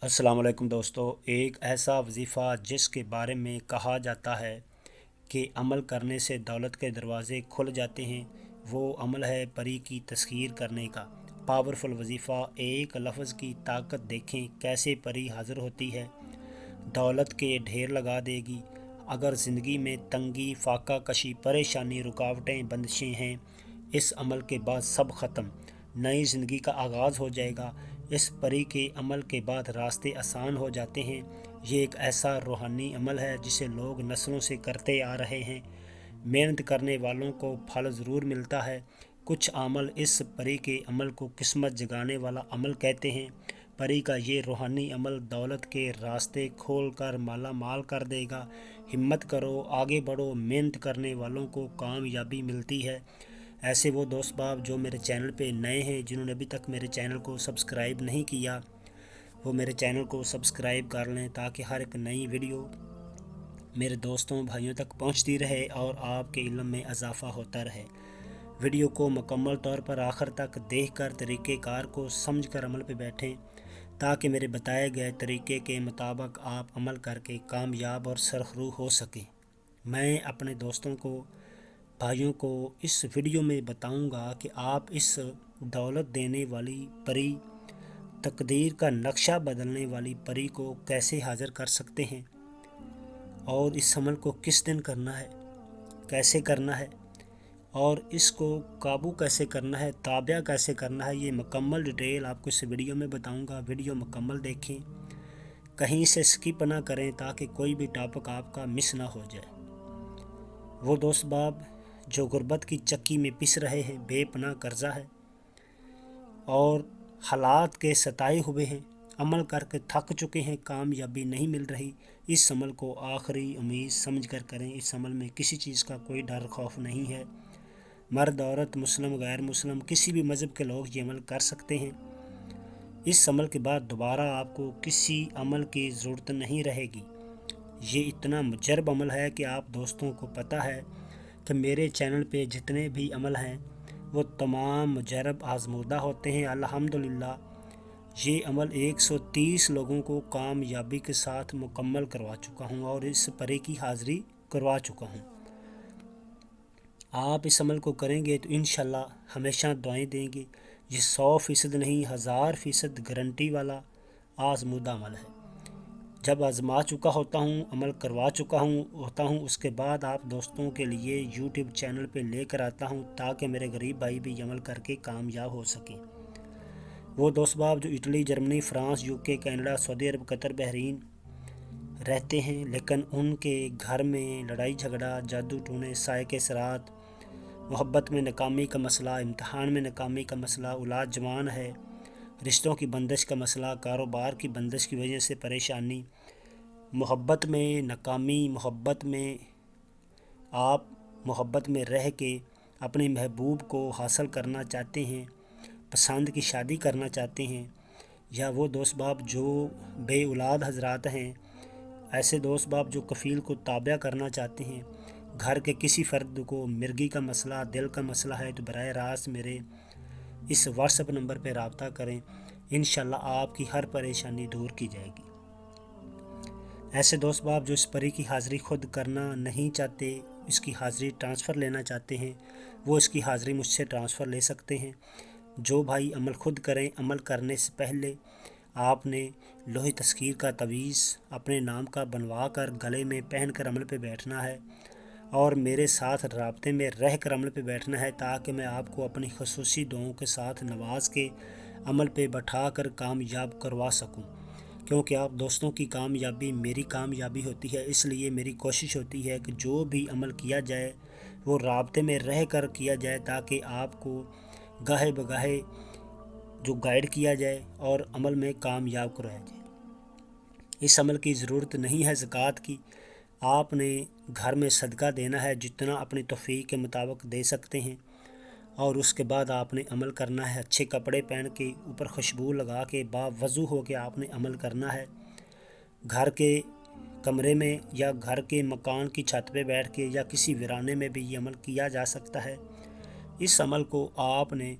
अस्सलाम वालेकुम दोस्तों। एक ऐसा वजीफ़ा जिसके बारे में कहा जाता है कि अमल करने से दौलत के दरवाज़े खुल जाते हैं, वो अमल है परी की तस्खीर करने का। पावरफुल वजीफ़ा। एक लफ्ज़ की ताकत देखें कैसे परी हाज़िर होती है, दौलत के ढेर लगा देगी। अगर ज़िंदगी में तंगी, फाका कशी, परेशानी, रुकावटें, बंदिशें हैं, इस अमल के बाद सब ख़त्म, नई ज़िंदगी का आगाज़ हो जाएगा। इस परी के अमल के बाद रास्ते आसान हो जाते हैं। ये एक ऐसा रूहानी अमल है जिसे लोग नस्लों से करते आ रहे हैं। मेहनत करने वालों को फल ज़रूर मिलता है। कुछ अमल इस परी के अमल को किस्मत जगाने वाला अमल कहते हैं। परी का ये रूहानी अमल दौलत के रास्ते खोल कर माला माल कर देगा। हिम्मत करो, आगे बढ़ो, मेहनत करने वालों को कामयाबी मिलती है। ऐसे वो दोस्त बाब जो मेरे चैनल पे नए हैं, जिन्होंने अभी तक मेरे चैनल को सब्सक्राइब नहीं किया, वो मेरे चैनल को सब्सक्राइब कर लें ताकि हर एक नई वीडियो मेरे दोस्तों भाइयों तक पहुंचती रहे और आपके इल्म में इजाफ़ा होता रहे। वीडियो को मुकम्मल तौर पर आखिर तक देखकर तरीक़ेकार को समझकर अमल पे बैठें ताकि मेरे बताए गए तरीके के मुताबिक आप अमल करके कामयाब और सरखरू हो सकें। मैं अपने दोस्तों को, भाइयों को इस वीडियो में बताऊंगा कि आप इस दौलत देने वाली परी, तकदीर का नक्शा बदलने वाली परी को कैसे हाज़िर कर सकते हैं और इस अमल को किस दिन करना है, कैसे करना है और इसको काबू कैसे करना है, ताबिया कैसे करना है। ये मुकम्मल डिटेल आपको इस वीडियो में बताऊंगा। वीडियो मुकम्मल देखें, कहीं से स्किप ना करें ताकि कोई भी टॉपिक आपका मिस ना हो जाए। वो दोस्त बाब जो गुर्बत की चक्की में पिस रहे हैं, बेपनाह कर्जा है और हालात के सताए हुए हैं, अमल करके थक चुके हैं, कामयाबी नहीं मिल रही, इस अमल को आखिरी उम्मीद समझ कर करें। इस अमल में किसी चीज़ का कोई डर खौफ नहीं है। मर्द, औरत, मुस्लिम, गैर मुस्लिम, किसी भी मज़हब के लोग ये अमल कर सकते हैं। इस अमल के बाद दोबारा आपको किसी अमल की ज़रूरत नहीं रहेगी। ये इतना मुजरब अमल है कि आप दोस्तों को पता है कि मेरे चैनल पे जितने भी अमल हैं वो तमाम मुजरब आज़मूदा होते हैं। अल्हम्दुलिल्लाह ये अमल 130 लोगों को कामयाबी के साथ मुकम्मल करवा चुका हूँ और इस परे की हाज़िरी करवा चुका हूँ। आप इस अमल को करेंगे तो इंशाल्लाह हमेशा दुआएं देंगे। ये 100% नहीं, 1000% गारंटी वाला आज़मूदा अमल है। जब आज़मा चुका होता हूँ, अमल करवा चुका हूँ, उसके बाद आप दोस्तों के लिए यूट्यूब चैनल पे लेकर आता हूँ ताकि मेरे गरीब भाई भी अमल करके कामयाब हो सकें। वो दोस्त बाब जो Italy, Germany, France, UK, Canada, Saudi Arab, Qatar, Bahrain रहते हैं लेकिन उनके घर में लड़ाई झगड़ा, जादू टूने, साए के सरात, मोहब्बत में नाकामी का मसला, इम्तहान में नाकामी का मसला, औलाद जवान है, रिश्तों की बंदिश का मसला, कारोबार की बंदिश की वजह से परेशानी, मोहब्बत में नाकामी, मोहब्बत में आप मोहब्बत में रह के अपने महबूब को हासिल करना चाहते हैं, पसंद की शादी करना चाहते हैं, या वो दोस्त बाप जो बे औलाद हजरात हैं, ऐसे दोस्त बाप जो कफ़ील को ताबिया करना चाहते हैं, घर के किसी फ़र्द को मिर्गी का मसला, दिल का मसला है तो बराह रास्त मेरे इस व्हाट्सएप नंबर पर रब्ता करें। इंशाल्लाह आपकी हर परेशानी दूर की जाएगी। ऐसे दोस्त बाप जो इस परी की हाज़िरी खुद करना नहीं चाहते, इसकी हाज़िरी ट्रांसफ़र लेना चाहते हैं, वो इसकी हाज़िरी मुझसे ट्रांसफ़र ले सकते हैं। जो भाई अमल खुद करें, अमल करने से पहले आपने लोहे तस्कीर का तवीज़ अपने नाम का बनवा कर गले में पहन कर अमल पे बैठना है और मेरे साथ राब्ते में रह कर अमल पे बैठना है ताकि मैं आपको अपनी खसूसी दुआओं के साथ नवाज के अमल पे बैठा कर कामयाब करवा सकूं। क्योंकि आप दोस्तों की कामयाबी मेरी कामयाबी होती है, इसलिए मेरी कोशिश होती है कि जो भी अमल किया जाए वो राब्ते में रह कर किया जाए ताकि आपको गाहे बगाहे जो गाइड किया जाए और अमल में कामयाब कराया जाए। इस अमल की ज़रूरत नहीं है ज़कात की, आपने घर में सदका देना है जितना अपनी तौफीक के मुताबिक दे सकते हैं और उसके बाद आपने अमल करना है। अच्छे कपड़े पहन के, ऊपर खुशबू लगा के, बावज़ू हो के आपने अमल करना है। घर के कमरे में या घर के मकान की छत पे बैठ के या किसी वीराने में भी ये अमल किया जा सकता है। इस अमल को आपने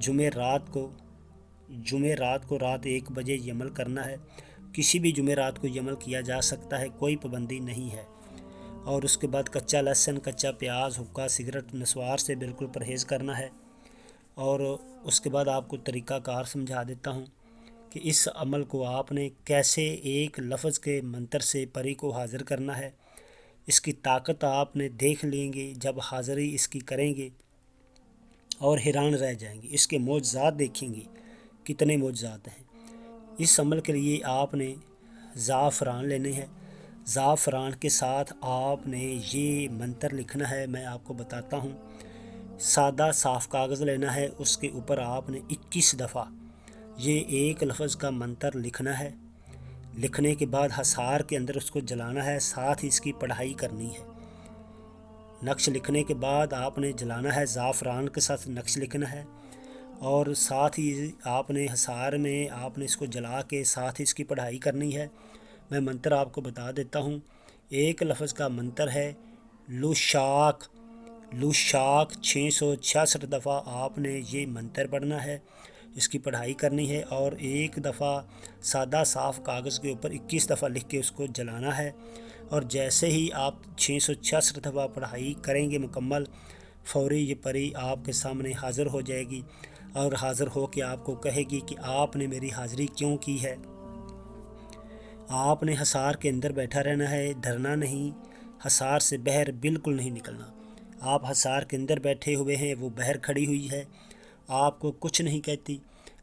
जुमे रात को रात 1 बजे ये अमल करना है। کسی بھی جمعرات کو یہ عمل کیا جا سکتا ہے، کوئی پابندی نہیں ہے۔ اور اس کے بعد کچا لہسن، کچا پیاز، حقہ، سگریٹ، نسوار سے بالکل پرہیز کرنا ہے۔ اور اس کے بعد آپ کو طریقہ کار سمجھا دیتا ہوں کہ اس عمل کو آپ نے کیسے ایک لفظ کے منتر سے پری کو حاضر کرنا ہے۔ اس کی طاقت آپ نے دیکھ لیں گے جب حاضری اس کی کریں گے اور حیران رہ جائیں گے۔ اس کے معجزات دیکھیں گے کتنے معجزات ہیں۔ اس عمل کے لیے آپ نے زعفران لینے ہیں۔ زعفران کے ساتھ آپ نے یہ منتر لکھنا ہے، میں آپ کو بتاتا ہوں۔ سادہ صاف کاغذ لینا ہے، اس کے اوپر آپ نے 21 دفعہ یہ ایک لفظ کا منتر لکھنا ہے۔ لکھنے کے بعد حصار کے اندر اس کو جلانا ہے، ساتھ ہی اس کی پڑھائی کرنی ہے۔ نقش لکھنے کے بعد آپ نے جلانا ہے، زعفران کے ساتھ نقش لکھنا ہے، اور ساتھ ہی آپ نے حصار میں آپ نے اس کو جلا کے ساتھ ہی اس کی پڑھائی کرنی ہے۔ میں منتر آپ کو بتا دیتا ہوں۔ ایک لفظ کا منتر ہے لوشاک۔ لوشاک 666 دفعہ آپ نے یہ منتر پڑھنا ہے، اس کی پڑھائی کرنی ہے، اور ایک دفعہ سادہ صاف کاغذ کے اوپر 21 دفعہ لکھ کے اس کو جلانا ہے۔ اور جیسے ہی آپ 666 دفعہ پڑھائی کریں گے مکمل، فوری یہ پری آپ کے سامنے حاضر ہو جائے گی، اور حاضر ہو کے آپ کو کہے گی کہ آپ نے میری حاضری کیوں کی ہے۔ آپ نے حصار کے اندر بیٹھا رہنا ہے، ڈرنا نہیں، حصار سے باہر بالکل نہیں نکلنا۔ آپ حصار کے اندر بیٹھے ہوئے ہیں، وہ باہر کھڑی ہوئی ہے، آپ کو کچھ نہیں کہتی۔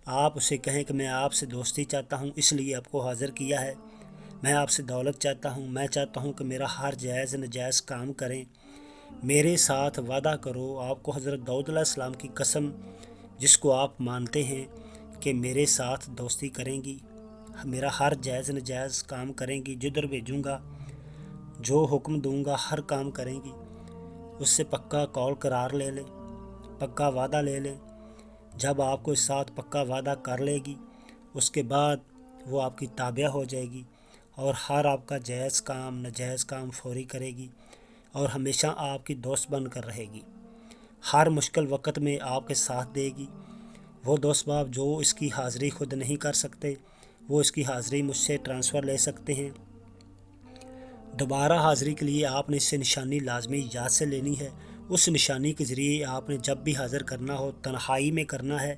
آپ اسے کہیں کہ میں آپ سے دوستی چاہتا ہوں، اس لیے آپ کو حاضر کیا ہے۔ میں آپ سے دولت چاہتا ہوں، میں چاہتا ہوں کہ میرا ہر جائز ناجائز کام کریں، میرے ساتھ وعدہ کرو۔ آپ کو حضرت داؤد علیہ السلام کی قسم جس کو آپ مانتے ہیں کہ میرے ساتھ دوستی کریں گی، میرا ہر جائز ناجائز کام کریں گی، جدھر بھیجوں گا، جو حکم دوں گا ہر کام کریں گی، اس سے پکا قول قرار لے لیں، پکا وعدہ لے لیں۔ جب آپ کو اس ساتھ پکا وعدہ کر لے گی، اس کے بعد وہ آپ کی تابع ہو جائے گی، اور ہر آپ کا جائز کام ناجائز کام فوری کرے گی، اور ہمیشہ آپ کی دوست بن کر رہے گی، ہر مشکل وقت میں آپ کے ساتھ دے گی۔ وہ دوست باپ جو اس کی حاضری خود نہیں کر سکتے، وہ اس کی حاضری مجھ سے ٹرانسفر لے سکتے ہیں۔ دوبارہ حاضری کے لیے آپ نے اس سے نشانی لازمی یاد سے لینی ہے۔ اس نشانی کے ذریعے آپ نے جب بھی حاضر کرنا ہو تنہائی میں کرنا ہے،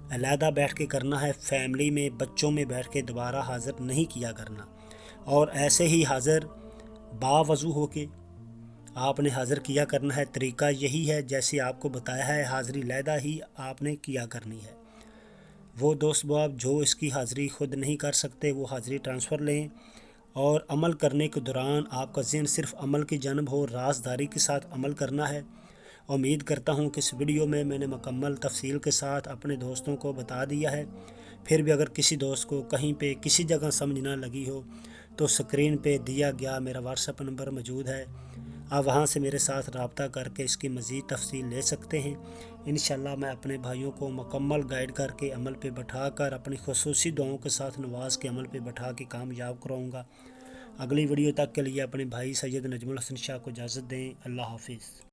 علیحدہ بیٹھ کے کرنا ہے، فیملی میں بچوں میں بیٹھ کے دوبارہ حاضر نہیں کیا کرنا۔ اور ایسے ہی حاضر باوضو ہو کے آپ نے حاضر کیا کرنا ہے۔ طریقہ یہی ہے جیسے آپ کو بتایا ہے، حاضری علیحدہ ہی آپ نے کیا کرنی ہے۔ وہ دوست باپ جو اس کی حاضری خود نہیں کر سکتے، وہ حاضری ٹرانسفر لیں، اور عمل کرنے کے دوران آپ کا ذہن صرف عمل کی جانب ہو، رازداری کے ساتھ عمل کرنا ہے۔ امید کرتا ہوں کہ اس ویڈیو میں نے مکمل تفصیل کے ساتھ اپنے دوستوں کو بتا دیا ہے۔ پھر بھی اگر کسی دوست کو کہیں پہ کسی جگہ سمجھ نہ لگی ہو تو سکرین پہ دیا گیا میرا واٹس ایپ نمبر موجود ہے، آپ وہاں سے میرے ساتھ رابطہ کر کے اس کی مزید تفصیل لے سکتے ہیں۔ انشاءاللہ میں اپنے بھائیوں کو مکمل گائیڈ کر کے عمل پہ بٹھا کر اپنی خصوصی دعاؤں کے ساتھ نواز کے عمل پہ بٹھا کے کامیاب کراؤں گا۔ اگلی ویڈیو تک کے لیے اپنے بھائی سید نجم الحسن شاہ کو اجازت دیں۔ اللہ حافظ۔